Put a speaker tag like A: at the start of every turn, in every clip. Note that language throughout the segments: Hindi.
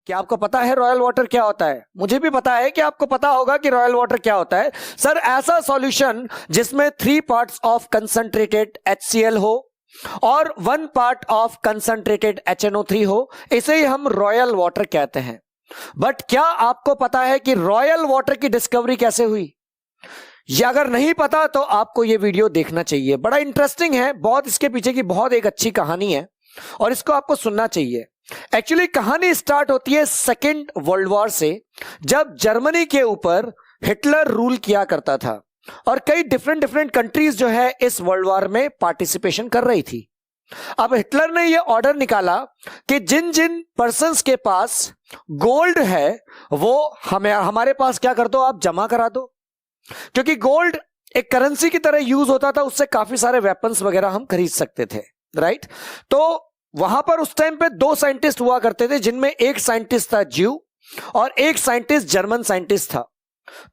A: क्या आपको पता है रॉयल वाटर क्या होता है? मुझे भी पता है कि आपको पता होगा कि रॉयल वाटर क्या होता है। सर, ऐसा सॉल्यूशन जिसमें 3 पार्ट्स ऑफ कंसंट्रेटेड HCl हो और 1 पार्ट ऑफ कंसंट्रेटेड HNO3 हो, इसे ही हम रॉयल वाटर कहते हैं। बट क्या आपको पता है कि रॉयल वाटर की डिस्कवरी कैसे हुई? या अगर नहीं पता तो आपको यह वीडियो देखना चाहिए, बड़ा इंटरेस्टिंग है, बहुत इसके पीछे की बहुत एक अच्छी कहानी है और इसको आपको सुनना चाहिए। एक्चुअली कहानी स्टार्ट होती है सेकेंड वर्ल्ड वॉर से, जब जर्मनी के ऊपर हिटलर रूल किया करता था और कई डिफरेंट कंट्रीज जो है इस वर्ल्ड वॉर में पार्टिसिपेशन कर रही थी। अब हिटलर ने यह ऑर्डर निकाला कि जिन जिन पर्सन्स के पास गोल्ड है वो हमारे पास क्या कर दो, आप जमा करा दो, क्योंकि गोल्ड एक करेंसी की तरह यूज होता था, उससे काफी सारे वेपन्स वगैरह हम खरीद सकते थे, राइट। तो वहां पर उस टाइम पे 2 साइंटिस्ट हुआ करते थे, जिनमें एक साइंटिस्ट था ज्यू और एक साइंटिस्ट जर्मन साइंटिस्ट था।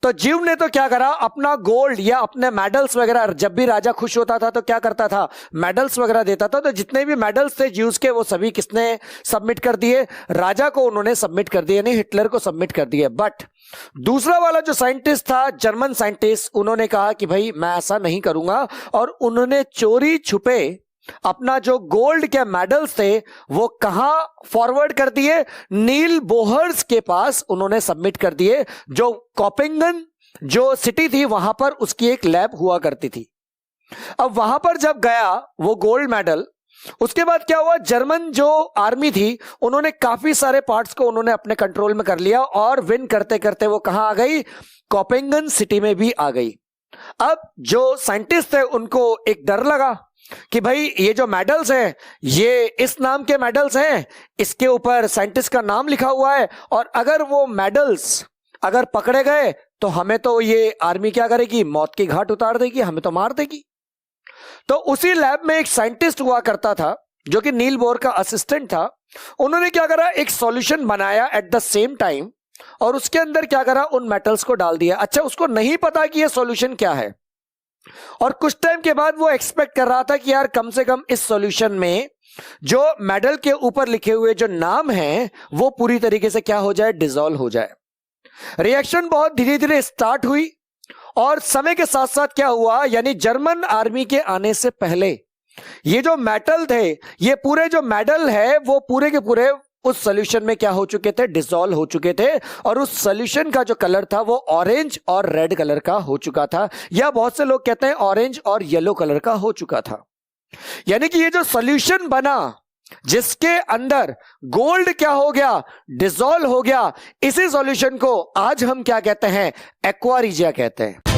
A: तो ज्यू ने तो क्या करा, अपना गोल्ड या अपने मेडल्स वगैरह, जब भी राजा खुश होता था तो क्या करता था, मेडल्स वगैरह देता था। तो जितने भी मेडल्स थे ज्यूज के, वो सभी किसने सबमिट कर दिए, राजा को उन्होंने सबमिट कर दिए, यानी हिटलर को सबमिट कर दिए। बट दूसरा वाला जो साइंटिस्ट था, जर्मन साइंटिस्ट, उन्होंने कहा कि भाई मैं ऐसा नहीं करूंगा, और उन्होंने चोरी छुपे अपना जो गोल्ड के मेडल्स थे वो कहां फॉरवर्ड कर दिए, नील बोहर्स के पास उन्होंने सबमिट कर दिए, जो कोपेंगन जो सिटी थी वहां पर उसकी एक लैब हुआ करती थी। अब वहां पर जब गया वो गोल्ड मेडल, उसके बाद क्या हुआ, जर्मन जो आर्मी थी उन्होंने काफी सारे पार्ट्स को उन्होंने अपने कंट्रोल में कर लिया और विन करते करते वो कहां आ गई, कोपेंगन सिटी में भी आ गई। अब जो साइंटिस्ट थे उनको एक डर लगा कि भाई ये जो मेडल्स हैं ये इस नाम के मेडल्स हैं, इसके ऊपर साइंटिस्ट का नाम लिखा हुआ है, और अगर वो मेडल्स अगर पकड़े गए तो हमें तो ये आर्मी क्या करेगी, मौत की घाट उतार देगी, हमें तो मार देगी। तो उसी लैब में एक साइंटिस्ट हुआ करता था जो कि नील बोर का असिस्टेंट था। उन्होंने क्या करा, एक सॉल्यूशन बनाया एट द सेम टाइम, और उसके अंदर क्या करा, उन मेटल्स को डाल दिया। अच्छा, उसको नहीं पता कि ये सॉल्यूशन क्या है, और कुछ टाइम के बाद वो एक्सपेक्ट कर रहा था कि यार कम से कम इस सॉल्यूशन में जो मेडल के ऊपर लिखे हुए जो नाम हैं वो पूरी तरीके से क्या हो जाए, डिसॉल्व हो जाए। रिएक्शन बहुत धीरे धीरे स्टार्ट हुई, और समय के साथ साथ क्या हुआ, यानी जर्मन आर्मी के आने से पहले ये जो मेटल थे, ये पूरे जो मेडल है वो पूरे के पूरे उस सॉल्यूशन में क्या हो चुके थे, डिसॉल्व हो चुके थे, और उस सॉल्यूशन का जो कलर था वो ऑरेंज और रेड कलर का हो चुका था, या बहुत से लोग कहते हैं ऑरेंज और येलो कलर का हो चुका था। यानी कि ये जो सॉल्यूशन बना जिसके अंदर गोल्ड क्या हो गया, डिसॉल्व हो गया, इसी सॉल्यूशन को आज हम क्या कहते हैं, एक्वा रीजिया कहते हैं।